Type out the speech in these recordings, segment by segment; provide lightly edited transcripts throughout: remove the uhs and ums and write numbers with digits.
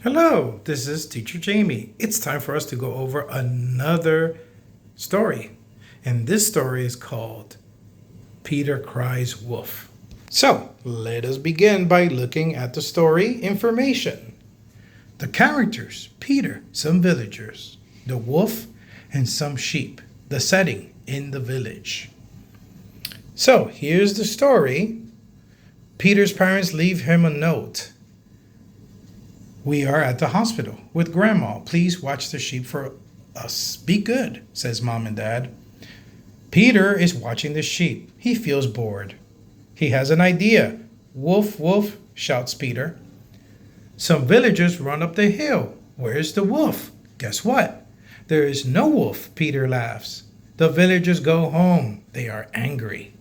Hello, this is Teacher Jamie. It's time for us to go over another story. And this story is called Peter Cries Wolf. So, let us begin by looking at the story information. The characters: Peter, some villagers, the wolf, and some sheep. The setting: in the village. So, here's the story. Peter's parents leave him a note. We are at the hospital with Grandma. Please watch the sheep for us. Be good, says Mom and Dad. Peter is watching the sheep. He feels bored. He has an idea. Wolf, wolf, shouts Peter. Some villagers run up the hill. Where's the wolf? Guess what? There is no wolf, Peter laughs. The villagers go home. They are angry.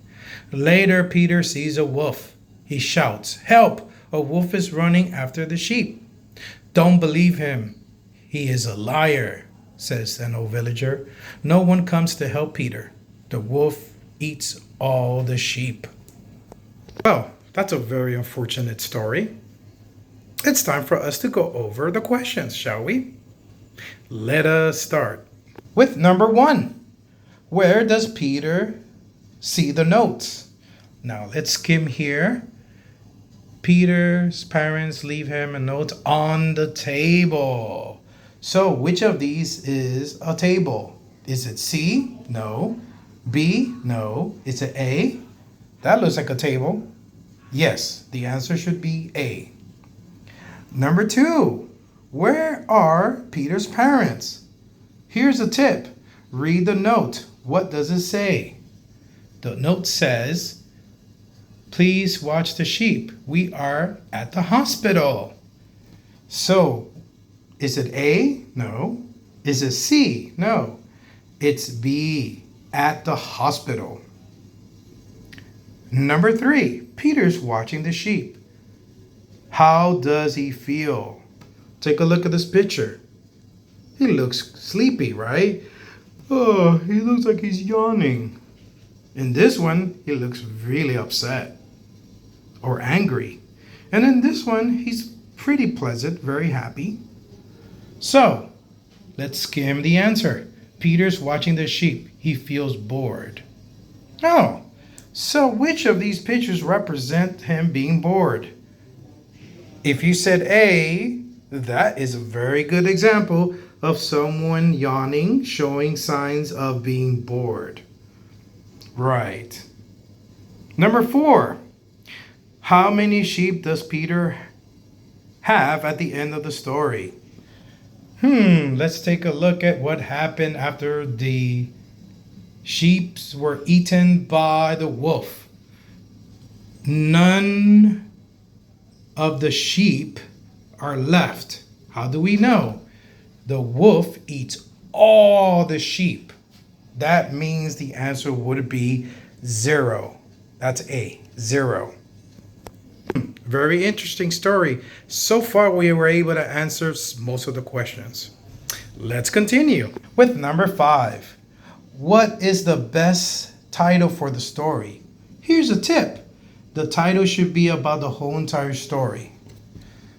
Later, Peter sees a wolf. He shouts, "Help! A wolf is running after the sheep." "Don't believe him. He is a liar," says an old villager. No one comes to help Peter. The wolf eats all the sheep. Well, that's a very unfortunate story. It's time for us to go over the questions, shall we? Let us start with number 1. Where does Peter see the notes? Now let's skim here. Peter's parents leave him a note on the table. So, which of these is a table? Is it C? No. B? No. Is it A? That looks like a table. Yes, the answer should be A. Number 2. Where are Peter's parents? Here's a tip. Read the note. What does it say? The note says, "Please watch the sheep. We are at the hospital." So, is it A? No. Is it C? No. It's B, at the hospital. Number 3, Peter's watching the sheep. How does he feel? Take a look at this picture. He looks sleepy, right? Oh, he looks like he's yawning. In this one, he looks really upset or angry. And in this one, he's pretty pleasant, very happy. So, let's skim the answer. Peter's watching the sheep. He feels bored. Oh, so which of these pictures represent him being bored? If you said A, that is a very good example of someone yawning, showing signs of being bored. Right. Number 4. How many sheep does Peter have at the end of the story? Let's take a look at what happened after the sheep were eaten by the wolf. None of the sheep are left. How do we know? The wolf eats all the sheep. That means the answer would be 0. That's A, 0. Very interesting story. So far, we were able to answer most of the questions. Let's continue with number 5. What is the best title for the story? Here's a tip. The title should be about the whole entire story.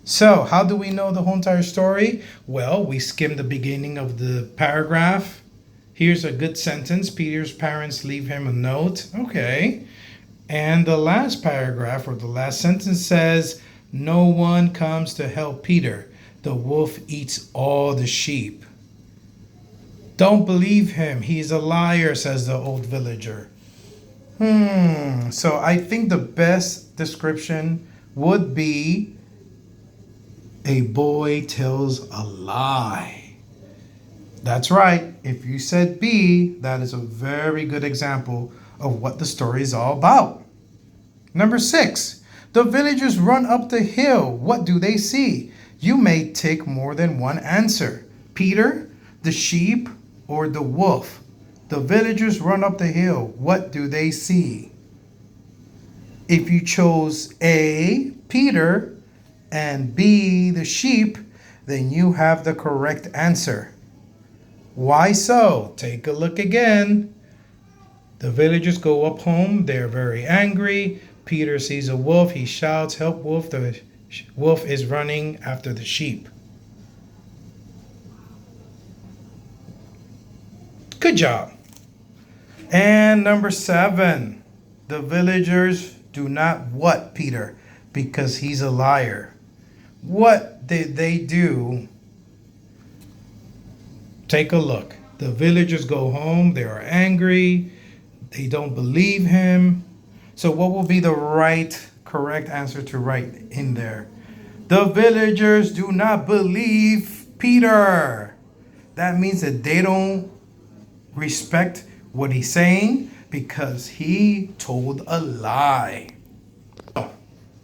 So, how do we know the whole entire story? Well, we skim the beginning of the paragraph. Here's a good sentence. Peter's parents leave him a note. Okay. And the last paragraph or the last sentence says, no one comes to help Peter. The wolf eats all the sheep. Don't believe him. He's a liar, says the old villager. So I think the best description would be a boy tells a lie. That's right. If you said B, that is a very good example of what the story is all about. Number 6, the villagers run up the hill. What do they see? You may take more than one answer. Peter, the sheep, or the wolf. The villagers run up the hill. What do they see? If you chose A, Peter, and B, the sheep, then you have the correct answer. Why so? Take a look again. The villagers go up home. They're very angry. Peter sees a wolf. He shouts, "Help, wolf." The wolf is running after the sheep. Good job. And number 7, the villagers do not what, Peter? Because he's a liar. What did they do? Take a look. The villagers go home. They are angry. They don't believe him. So what will be the correct answer to write in there? The villagers do not believe Peter. That means that they don't respect what he's saying because he told a lie. Oh,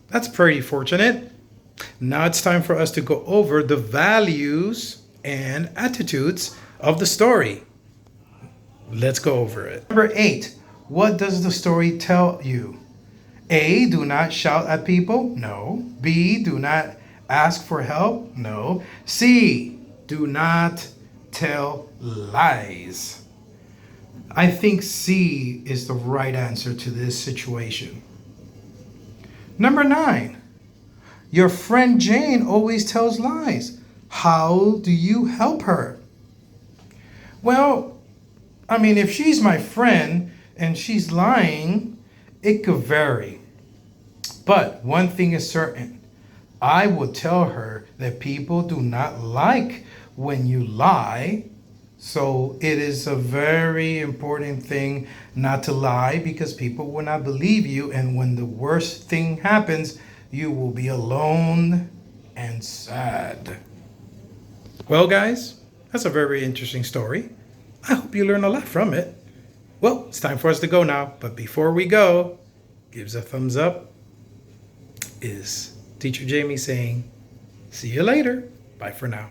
that's pretty fortunate. Now it's time for us to go over the values and attitudes of the story. Let's go over it. Number 8, what does the story tell you? A, do not shout at people. No. B, do not ask for help. No. C, do not tell lies. I think C is the right answer to this situation. Number 9, your friend Jane always tells lies. How do you help her? Well, I mean, if she's my friend and she's lying, it could vary. But one thing is certain. I will tell her that people do not like when you lie. So it is a very important thing not to lie because people will not believe you. And when the worst thing happens, you will be alone and sad. Well, guys, that's a very interesting story. I hope you learned a lot from it. Well, it's time for us to go now. But before we go, gives a thumbs up is Teacher Jamie saying, see you later. Bye for now.